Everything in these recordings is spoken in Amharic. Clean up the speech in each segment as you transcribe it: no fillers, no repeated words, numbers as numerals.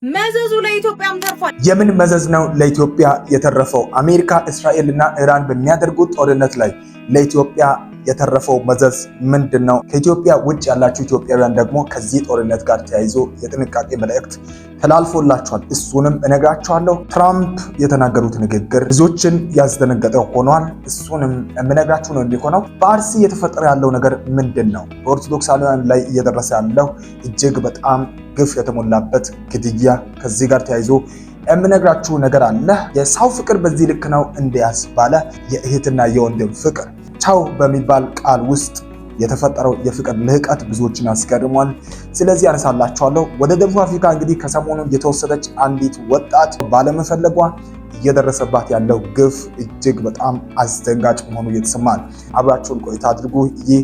መዘዙ ለኢትዮጵያም ተርፏል። የምን መዘዝ ነው ለኢትዮጵያ የተረፈው? አሜሪካ እስራኤልና ኢራን በሚያደርጉት ጦርነት ላይ ለኢትዮጵያ የተረፈው መዘዝ ምንድነው? ከኢትዮጵያ ውጭ ያላችሁ ኢትዮጵያውያን ደግሞ ከዚህ ጦርነት ጋር ተያይዞ የጥንቃቄ መልእክት ተላልፎላችኋል። እሱንም እነግራችኋለሁ። ትራምፕ የተናገሩት ንግግር ብዙዎችን ያስደነገጠ ሆኗል። እሱንም የምነግራችሁ ነው የሚሆነው። በአርሲ የተፈጠረ ያለው ነገር ምንድነው? በኦርቶዶክሳውያን ላይ እየደረሰ ያለው እጅግ በጣም ግፍ የተሞላበት ግድያ፣ ከዚህ ጋር ተያይዞ የምነግራችሁ ነገር አለ። የሰው ፍቅር በዚህ ልክ ነው እንዲያስባለ የእህትና የወንድም ፍቅር ቻው በሚባል ቃል ውስጥ የተፈጠረው የፍቅር ልህቀት ብዙዎችን አስገርሟል። ስለዚህ ያነሳላችኋለሁ። ወደ ደቡብ አፍሪካ እንግዲህ ከሰሞኑ የተወሰደች አንዲት ወጣት ባለመፈለጓ እየደረሰባት ያለው ግፍ እጅግ በጣም አስደንጋጭ መሆኑ እየተሰማል። አብራችሁን ቆይታ አድርጉ። ይህ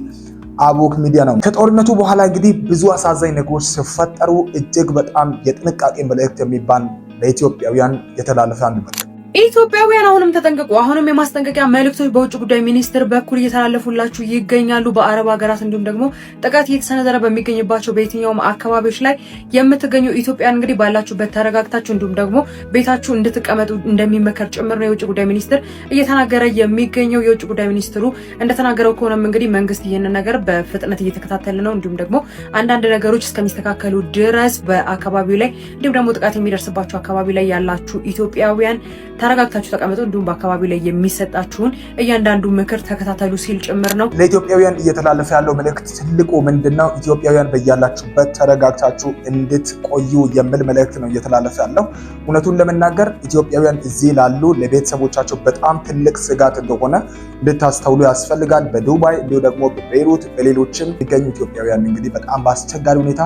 አቦክ ሚዲያ ነው። ከጦርነቱ በኋላ እንግዲህ ብዙ አሳዛኝ ነገሮች ሲፈጠሩ እጅግ በጣም የጥንቃቄ መልእክት የሚባል ለኢትዮጵያውያን የተላለፈ አንድ መልእክት። ኢትዮጵያውያን አሁንም ተጠንቀቁ። አሁንም የማስጠንቀቂያ መልእክቶች በውጭ ጉዳይ ሚኒስቴር በኩል እየተላለፉላችሁ ይገኛሉ። በአረብ ሀገራት እንዲሁም ደግሞ ጥቃት እየተሰነዘረ በሚገኝባቸው በየትኛውም አካባቢዎች ላይ የምትገኙ ኢትዮጵያን እንግዲህ ባላችሁበት ተረጋግታችሁ እንዲሁም ደግሞ ቤታችሁ እንድትቀመጡ እንደሚመከር ጭምር ነው የውጭ ጉዳይ ሚኒስቴር እየተናገረ የሚገኘው። የውጭ ጉዳይ ሚኒስትሩ እንደተናገረው ከሆነም እንግዲህ መንግስት ይህንን ነገር በፍጥነት እየተከታተለ ነው። እንዲሁም ደግሞ አንዳንድ ነገሮች እስከሚስተካከሉ ድረስ በአካባቢው ላይ እንዲሁም ደግሞ ጥቃት የሚደርስባቸው አካባቢ ላይ ያላችሁ ኢትዮጵያውያን ተረጋግታችሁ ተቀመጡ፣ እንዲሁም በአካባቢው ላይ የሚሰጣችሁን እያንዳንዱ ምክር ተከታተሉ ሲል ጭምር ነው። ለኢትዮጵያውያን እየተላለፈ ያለው መልእክት ትልቁ ምንድነው? ኢትዮጵያውያን በያላችሁበት ተረጋግታችሁ እንድትቆዩ የሚል መልእክት ነው እየተላለፈ ያለው። እውነቱን ለመናገር ኢትዮጵያውያን እዚህ ላሉ ለቤተሰቦቻቸው በጣም ትልቅ ስጋት እንደሆነ እንድታስተውሉ ያስፈልጋል። በዱባይ እንዲሁ ደግሞ በቤይሩት በሌሎችም የሚገኙ ኢትዮጵያውያን እንግዲህ በጣም በአስቸጋሪ ሁኔታ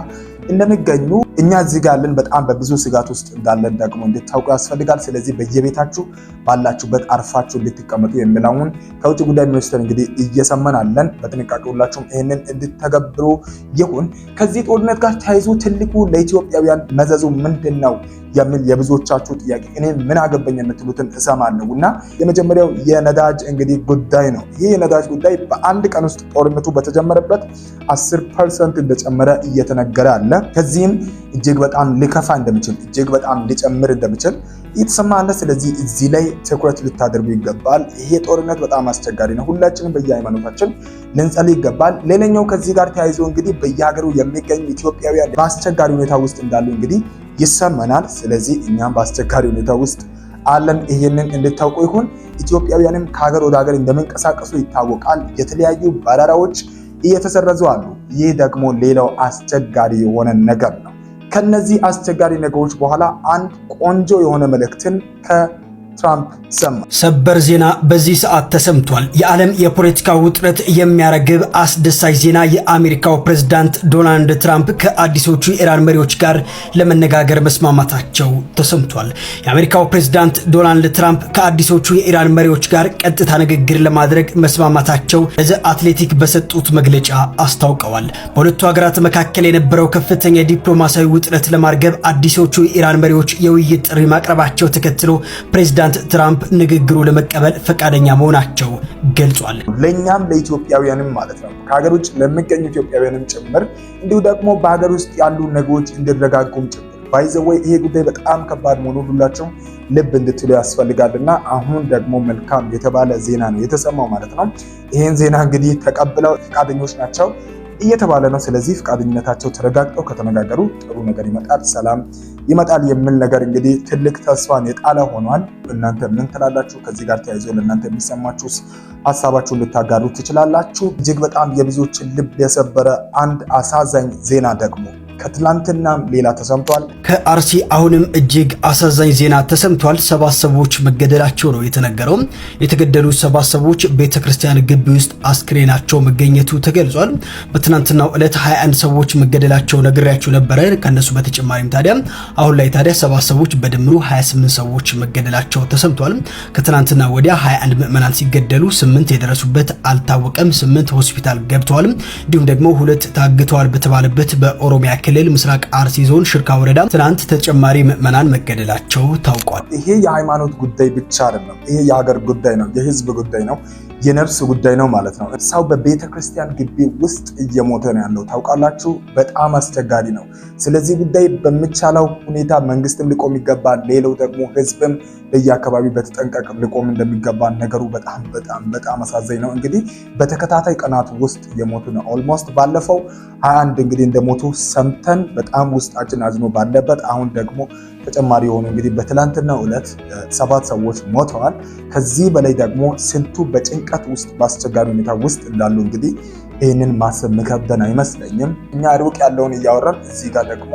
እንደሚገኙ እኛ እዚህ ጋር ያለን በጣም በብዙ ስጋት ውስጥ እንዳለን ደግሞ እንድታውቁ ያስፈልጋል። ስለዚህ በየቤታችሁ ባላችሁበት አርፋችሁ እንድትቀመጡ የሚለውን ከውጭ ጉዳይ ሚኒስቴር እንግዲህ እየሰማን አለን። በጥንቃቄ ሁላችሁም ይህንን እንድትተገብሩ ይሁን። ከዚህ ጦርነት ጋር ተያይዞ ትልቁ ለኢትዮጵያውያን መዘዙ ምንድን ነው የሚል የብዙዎቻችሁ ጥያቄ እኔ ምን አገባኝ የምትሉትን እሰማለሁ እና የመጀመሪያው የነዳጅ እንግዲህ ጉዳይ ነው። ይህ የነዳጅ ጉዳይ በአንድ ቀን ውስጥ ጦርነቱ በተጀመረበት 10% እንደጨመረ እየተነገረ አለ። ከዚህም እጅግ በጣም ሊከፋ እንደሚችል እጅግ በጣም ሊጨምር እንደሚችል እየተሰማ አለ። ስለዚህ እዚህ ላይ ትኩረት ልታደርጉ ይገባል። ይሄ ጦርነት በጣም አስቸጋሪ ነው። ሁላችንም በየሃይማኖታችን ልንጸልይ ይገባል። ሌላኛው ከዚህ ጋር ተያይዞ እንግዲህ በየሀገሩ የሚገኙ ኢትዮጵያውያን በአስቸጋሪ ሁኔታ ውስጥ እንዳሉ እንግዲህ ይሰማናል። ስለዚህ እኛም በአስቸጋሪ ሁኔታ ውስጥ አለን። ይሄንን እንድታውቁ ይሁን። ኢትዮጵያውያንም ከሀገር ወደ ሀገር እንደመንቀሳቀሱ ይታወቃል። የተለያዩ በረራዎች እየተሰረዙ አሉ። ይህ ደግሞ ሌላው አስቸጋሪ የሆነ ነገር ነው። ከነዚህ አስቸጋሪ ነገሮች በኋላ አንድ ቆንጆ የሆነ መልእክትን ከትራምፕ ሰማ። ሰበር ዜና በዚህ ሰዓት ተሰምቷል። የዓለም የፖለቲካ ውጥረት የሚያረግብ አስደሳች ዜና። የአሜሪካው ፕሬዝዳንት ዶናልድ ትራምፕ ከአዲሶቹ የኢራን መሪዎች ጋር ለመነጋገር መስማማታቸው ተሰምቷል። የአሜሪካው ፕሬዝዳንት ዶናልድ ትራምፕ ከአዲሶቹ የኢራን መሪዎች ጋር ቀጥታ ንግግር ለማድረግ መስማማታቸው ለዘ አትሌቲክ በሰጡት መግለጫ አስታውቀዋል። በሁለቱ ሀገራት መካከል የነበረው ከፍተኛ የዲፕሎማሲያዊ ውጥረት ለማርገብ አዲሶቹ የኢራን መሪዎች የውይይት ጥሪ ማቅረባቸው ተከትሎ ፕሬዝዳንት ትራምፕ ንግግሩ ለመቀበል ፈቃደኛ መሆናቸው ገልጿል። ለኛም ለኢትዮጵያውያንም ማለት ነው ከሀገር ውጭ ለሚገኙ ኢትዮጵያውያንም ጭምር እንዲሁ ደግሞ በሀገር ውስጥ ያሉ ነገሮች እንዲረጋጉም ጭምር ባይዘወይ ይሄ ጉዳይ በጣም ከባድ መሆኑን ሁላችሁም ልብ እንድትሉ ያስፈልጋልና አሁን ደግሞ መልካም የተባለ ዜና ነው የተሰማው ማለት ነው። ይሄን ዜና እንግዲህ ተቀብለው ፈቃደኞች ናቸው እየተባለ ነው። ስለዚህ ፈቃደኝነታቸው ተረጋግጠው ከተነጋገሩ ጥሩ ነገር ይመጣል፣ ሰላም ይመጣል የሚል ነገር እንግዲህ ትልቅ ተስፋን የጣለ ሆኗል። እናንተ ምን ትላላችሁ? ከዚህ ጋር ተያይዞ ለእናንተ የሚሰማችሁ ሀሳባችሁን ልታጋሩ ትችላላችሁ። እጅግ በጣም የብዙዎችን ልብ የሰበረ አንድ አሳዛኝ ዜና ደግሞ ከትላንትና ሌላ ተሰምቷል። ከአርሲ አሁንም እጅግ አሳዛኝ ዜና ተሰምቷል። 7 ሰዎች መገደላቸው ነው የተነገረው። የተገደሉ 7 ሰዎች ቤተክርስቲያን ግቢ ውስጥ አስክሬናቸው መገኘቱ ተገልጿል። በትናንትናው ዕለት 21 ሰዎች መገደላቸው ነግሬያችሁ ነበረ። ከነሱ በተጨማሪም ታዲያ አሁን ላይ ታዲያ 7 ሰዎች በድምሩ 28 ሰዎች መገደላቸው ተሰምቷል። ከትናንትና ወዲያ 21 ምዕመናን ሲገደሉ 8 የደረሱበት አልታወቀም። 8 ሆስፒታል ገብተዋል። እንዲሁም ደግሞ 2 ታግተዋል በተባለበት በኦሮሚያ ክልል ምስራቅ አርሲ ዞን ሽርካ ወረዳ ትናንት ተጨማሪ ምዕመናን መገደላቸው ታውቋል። ይሄ የሃይማኖት ጉዳይ ብቻ አይደለም። ይሄ የሀገር ጉዳይ ነው፣ የህዝብ ጉዳይ ነው። የነፍስ ጉዳይ ነው ማለት ነው። ሰው በቤተክርስቲያን ግቢ ውስጥ እየሞተ ነው ያለው ታውቃላችሁ። በጣም አስቸጋሪ ነው። ስለዚህ ጉዳይ በሚቻለው ሁኔታ መንግስትም ሊቆም ይገባል። ሌላው ደግሞ ህዝብም በየአካባቢው በተጠንቀቅ ሊቆም እንደሚገባ ነገሩ በጣም አሳዛኝ ነው። እንግዲህ በተከታታይ ቀናት ውስጥ እየሞቱ ነው። ኦልሞስት ባለፈው 21 እንግዲህ እንደሞቱ ሰምተን በጣም ውስጣችን አዝኖ ባለበት አሁን ደግሞ ተጨማሪ የሆኑ እንግዲህ በትላንትናው ዕለት 7 ሰዎች ሞተዋል። ከዚህ በላይ ደግሞ ስንቱ በጭንቀት ውስጥ በአስቸጋሪ ሁኔታ ውስጥ እንዳሉ እንግዲህ ይህንን ማሰብ ምከብደን አይመስለኝም። እኛ ሩቅ ያለውን እያወራን እዚህ ጋር ደግሞ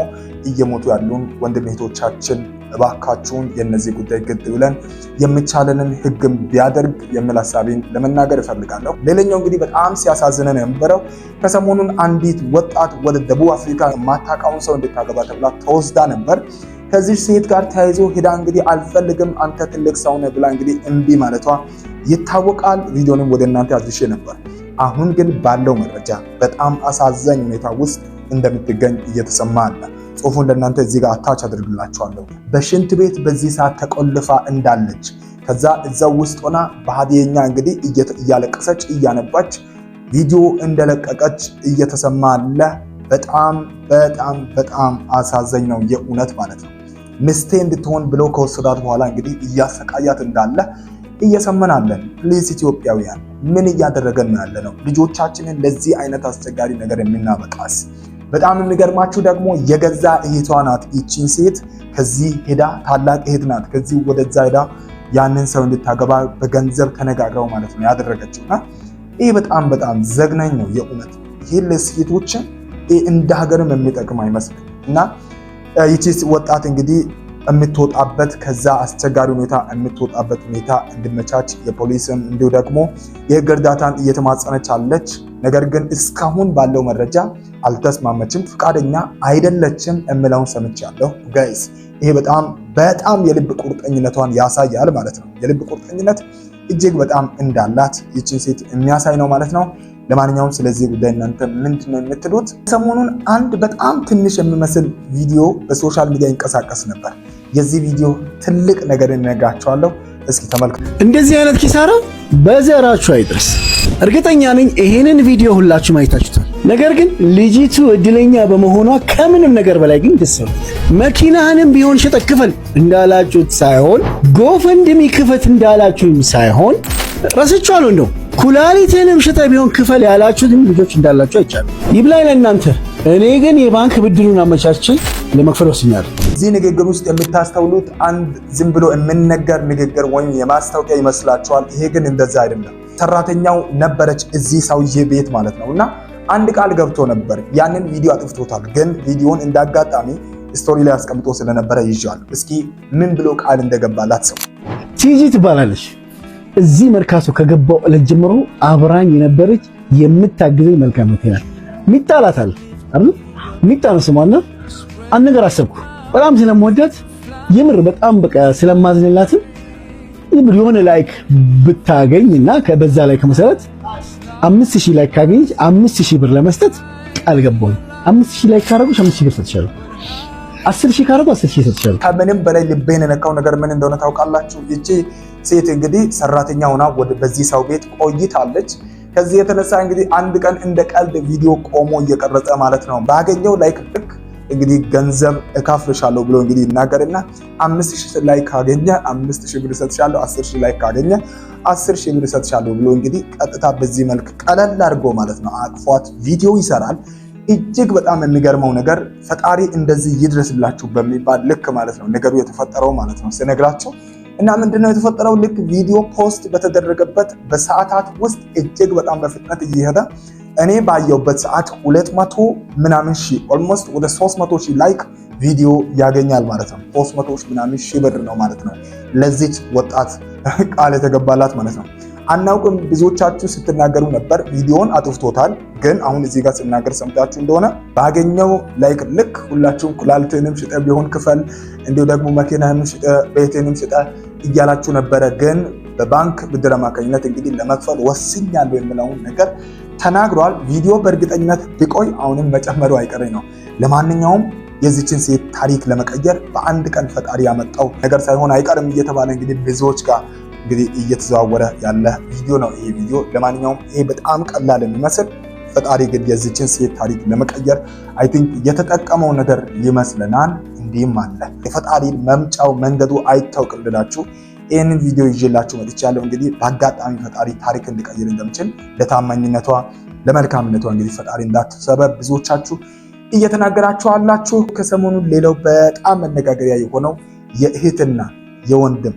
እየሞቱ ያሉን ወንድም እህቶቻችን እባካችሁን የነዚህ ጉዳይ ግድ ብለን የሚቻለንን ህግም ቢያደርግ የሚል ሀሳቤን ለመናገር እፈልጋለሁ። ሌላኛው እንግዲህ በጣም ሲያሳዝነን የነበረው ከሰሞኑን አንዲት ወጣት ወደ ደቡብ አፍሪካ የማታውቀውን ሰው እንድታገባ ተብላ ተወስዳ ነበር። ከዚህ ሴት ጋር ተያይዞ ሄዳ እንግዲህ አልፈልግም አንተ ትልቅ ሰው ነህ ብላ እንግዲህ እምቢ ማለቷ ይታወቃል። ቪዲዮንም ወደ እናንተ አድርሼ ነበር። አሁን ግን ባለው መረጃ በጣም አሳዛኝ ሁኔታ ውስጥ እንደምትገኝ እየተሰማ አለ። ጽሁፉን ለእናንተ እዚህ ጋር አታች አድርግላችኋለሁ። በሽንት ቤት በዚህ ሰዓት ተቆልፋ እንዳለች ከዛ እዛው ውስጥ ሆና በሀዲየኛ እንግዲህ እያለቀሰች እያነባች ቪዲዮ እንደለቀቀች እየተሰማ አለ። በጣም አሳዛኝ ነው የእውነት ማለት ነው። ምስቴ እንድትሆን ብሎ ከወሰዳት በኋላ እንግዲህ እያሰቃያት እንዳለ እየሰማናለን። ፕሊዝ ኢትዮጵያውያን ምን እያደረገን ነው ያለ ነው? ልጆቻችንን ለዚህ አይነት አስቸጋሪ ነገር የምናበቃስ? በጣም የሚገርማችሁ ደግሞ የገዛ እህቷ ናት ይቺን ሴት ከዚህ ሄዳ ታላቅ እህት ናት ከዚህ ወደዛ ሄዳ ያንን ሰው እንድታገባ በገንዘብ ተነጋግረው ማለት ነው ያደረገችውና ይህ በጣም ዘግናኝ ነው የእውነት። ይህ ለሴቶችን እንደ ሀገርም የሚጠቅም አይመስልም። እና ይቺ ወጣት እንግዲህ የምትወጣበት ከዛ አስቸጋሪ ሁኔታ የምትወጣበት ሁኔታ እንዲመቻች የፖሊስም እንዲሁ ደግሞ የህግ እርዳታን እየተማጸነች አለች። ነገር ግን እስካሁን ባለው መረጃ አልተስማመችም፣ ፍቃደኛ አይደለችም የሚለውን ሰምቻለሁ። ጋይስ ይሄ በጣም የልብ ቁርጠኝነቷን ያሳያል ማለት ነው። የልብ ቁርጠኝነት እጅግ በጣም እንዳላት ይችን ሴት የሚያሳይ ነው ማለት ነው። ለማንኛውም ስለዚህ ጉዳይ እናንተ ምንድነው የምትሉት? ሰሞኑን አንድ በጣም ትንሽ የሚመስል ቪዲዮ በሶሻል ሚዲያ ይንቀሳቀስ ነበር። የዚህ ቪዲዮ ትልቅ ነገር እነግራችኋለሁ። እስኪ ተመልከቱ። እንደዚህ አይነት ኪሳራ በዘራችሁ አይድረስ። እርግጠኛ ነኝ ይሄንን ቪዲዮ ሁላችሁም አይታችሁታል። ነገር ግን ልጅቱ እድለኛ በመሆኗ ከምንም ነገር በላይ ግን ደስ ነው። መኪናህንም ቢሆን ሸጠህ ክፈል እንዳላችሁት ሳይሆን ጎፈንድሚ ክፈት እንዳላችሁም ሳይሆን ረስቻለሁ እንደው ኩላሊትንም ሸጠህ ቢሆን ክፈል ያላችሁት ልጆች እንዳላችሁ አይቻልም። ይብላኝ ለእናንተ። እኔ ግን የባንክ ብድሩን አመቻችቼ ለመክፈል ወስኛለሁ። እዚህ ንግግር ውስጥ የምታስተውሉት አንድ ዝም ብሎ የምንነገር ንግግር ወይም የማስታወቂያ ይመስላችኋል። ይሄ ግን እንደዛ አይደለም። ሰራተኛው ነበረች እዚህ ሰውዬ ቤት ማለት ነው እና አንድ ቃል ገብቶ ነበር። ያንን ቪዲዮ አጥፍቶታል። ግን ቪዲዮን እንዳጋጣሚ ስቶሪ ላይ አስቀምጦ ስለነበረ ይዣለሁ። እስኪ ምን ብሎ ቃል እንደገባላት ሰው። ቲጂ ትባላለች። እዚህ መርካቶ ከገባው ዕለት ጀምሮ አብራኝ የነበረች የምታግዘኝ መልካም ናት። ሚጣላታል አይደል? ሚጣ ነው ስሟና አንድ ነገር አሰብኩ። በጣም ስለምወዳት የምር በጣም በቃ ስለማዝንላት የምር የሆነ ላይክ ብታገኝና ከበዛ ላይ ከመሰረት 5000 ላይክ ካገኘች 5000 ብር ለመስጠት ቃል ገባሁ። 5000 ላይክ ካረጉሽ 5000 ብር ሰጥቻለሁ። 10000 ካረጉ 10000 ሰጥቻለሁ። ከምንም በላይ ልቤን የነካው ነገር ምን እንደሆነ ታውቃላችሁ? ይቺ ሴት እንግዲህ ሰራተኛ ሆና በዚህ ሰው ቤት ቆይታለች። ከዚህ የተነሳ እንግዲህ አንድ ቀን እንደ ቀልድ ቪዲዮ ቆሞ እየቀረጸ ማለት ነው ባገኘው ላይክ ልክ እንግዲህ ገንዘብ እካፍልሻለሁ ብሎ እንግዲህ ይናገርና 5000 ላይክ ካገኘ 5000 ብር ሰጥሻለሁ፣ 10000 ላይክ ካገኘ 10000 ብር ሰጥሻለሁ ብሎ እንግዲህ ቀጥታ በዚህ መልክ ቀለል አድርጎ ማለት ነው አቅፏት ቪዲዮ ይሰራል። እጅግ በጣም የሚገርመው ነገር ፈጣሪ እንደዚህ ይድረስላችሁ በሚባል ልክ ማለት ነው ነገሩ የተፈጠረው ማለት ነው ስነግራቸው እና ምንድነው የተፈጠረው? ልክ ቪዲዮ ፖስት በተደረገበት በሰዓታት ውስጥ እጅግ በጣም በፍጥነት እየሄደ እኔ ባየውበት ሰዓት 200 ምናምን ሺህ ኦልሞስት ወደ 300 ሺህ ላይክ ቪዲዮ ያገኛል ማለት ነው። 300 ሺህ ምናምን ሺህ ብር ነው ማለት ነው ለዚች ወጣት ቃል የተገባላት ማለት ነው። አናውቅም ብዙዎቻችሁ ስትናገሩ ነበር ቪዲዮን አጥፍቶታል። ግን አሁን እዚህ ጋር ስናገር ሰምታችሁ እንደሆነ ባገኘው ላይክ ልክ ሁላችሁም ኩላሊትንም ሽጠ ቢሆን ክፈል፣ እንዲሁ ደግሞ መኪናህንም ሽጠ ቤትንም ሽጠ እያላችሁ ነበረ። ግን በባንክ ብድር አማካኝነት እንግዲህ ለመክፈል ወስኛለሁ የሚለውን ነገር ተናግሯል። ቪዲዮ በእርግጠኝነት ቢቆይ አሁንም መጨመሩ አይቀሬ ነው። ለማንኛውም የዚችን ሴት ታሪክ ለመቀየር በአንድ ቀን ፈጣሪ ያመጣው ነገር ሳይሆን አይቀርም እየተባለ እንግዲህ ብዙዎች ጋር እንግዲህ እየተዘዋወረ ያለ ቪዲዮ ነው ይሄ ቪዲዮ። ለማንኛውም ይሄ በጣም ቀላል የሚመስል ፈጣሪ ግን የዚችን ሴት ታሪክ ለመቀየር አይ ቲንክ የተጠቀመው ነገር ይመስለናል። እንዲህም አለ የፈጣሪን መምጫው መንገዱ አይታወቅም ልላችሁ ይህንን ቪዲዮ ይዤላችሁ መጥቻለሁ። እንግዲህ በአጋጣሚ ፈጣሪ ታሪክ እንዲቀይር እንደምችል ለታማኝነቷ ለመልካምነቷ እንግዲህ ፈጣሪ እንዳትሰበብ ብዙዎቻችሁ እየተናገራችሁ አላችሁ። ከሰሞኑን ሌላው በጣም መነጋገሪያ የሆነው የእህትና የወንድም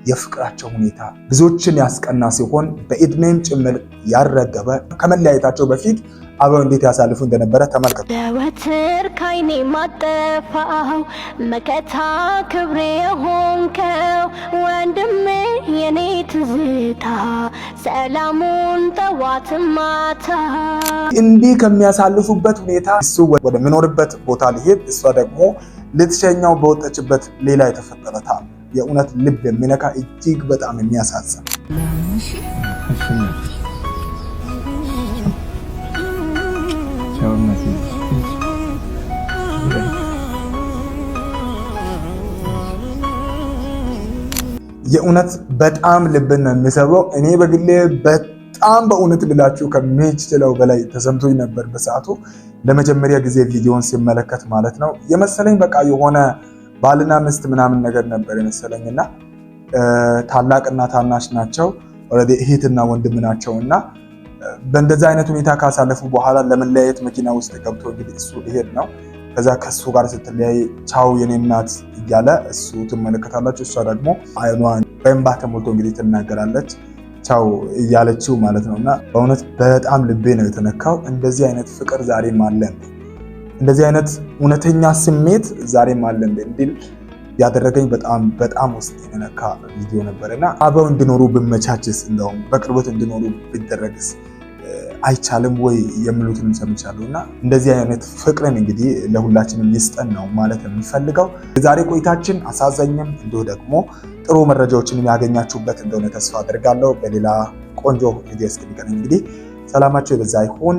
የፍቅራቸው ሁኔታ ብዙዎችን ያስቀና ሲሆን በእድሜም ጭምር ያረገበ ከመለያየታቸው በፊት አብረው እንዴት ያሳልፉ እንደነበረ ተመልከቱ። ዘወትር ካይኔ ማጠፋው መከታ ክብሬ ሆንከው ወንድሜ የኔ ትዝታ ሰላሙን ጠዋት ማታ እንዲህ ከሚያሳልፉበት ሁኔታ እሱ ወደ ምኖርበት ቦታ ሊሄድ እሷ ደግሞ ልትሸኛው በወጣችበት ሌላ የተፈጠረ ታም የእውነት ልብ የሚነካ እጅግ በጣም የሚያሳዝን የእውነት በጣም ልብን ነው የሚሰብረው። እኔ በግሌ በጣም በእውነት ልላችሁ ከምችለው በላይ ተሰምቶኝ ነበር በሰዓቱ ለመጀመሪያ ጊዜ ቪዲዮን ሲመለከት ማለት ነው። የመሰለኝ በቃ የሆነ ባልና ሚስት ምናምን ነገር ነበር የመሰለኝና ታላቅና ታናሽ ናቸው ኦሬዲ እህትና ወንድም ናቸውና በእንደዛ አይነት ሁኔታ ካሳለፉ በኋላ ለመለያየት መኪና ውስጥ ገብቶ እንግዲህ እሱ ሊሄድ ነው። ከዛ ከሱ ጋር ስትለያይ ቻው የኔ እናት እያለ እሱ ትመለከታላችሁ። እሷ ደግሞ አይኗን በእንባ ተሞልቶ እንግዲህ ትናገራለች ቻው እያለችው ማለት ነውና በእውነት በጣም ልቤ ነው የተነካው። እንደዚህ አይነት ፍቅር ዛሬም አለ እንዴ? እንደዚህ አይነት እውነተኛ ስሜት ዛሬም አለ እንዲል ያደረገኝ በጣም ውስጥ የነካ ቪዲዮ ነበርና አብረው እንዲኖሩ ብመቻችስ እንደውም በቅርበት እንዲኖሩ ቢደረግስ አይቻልም ወይ የሚሉትንም ሰምቻለሁና እንደዚህ አይነት ፍቅርን እንግዲህ ለሁላችንም ይስጠን ነው ማለት የሚፈልገው። የዛሬ ቆይታችን አሳዛኝም እንዲሁ ደግሞ ጥሩ መረጃዎችን ያገኛችሁበት እንደሆነ ተስፋ አድርጋለሁ። በሌላ ቆንጆ ቪዲዮ እስክንገናኝ እንግዲህ ሰላማችሁ የበዛ ይሁን።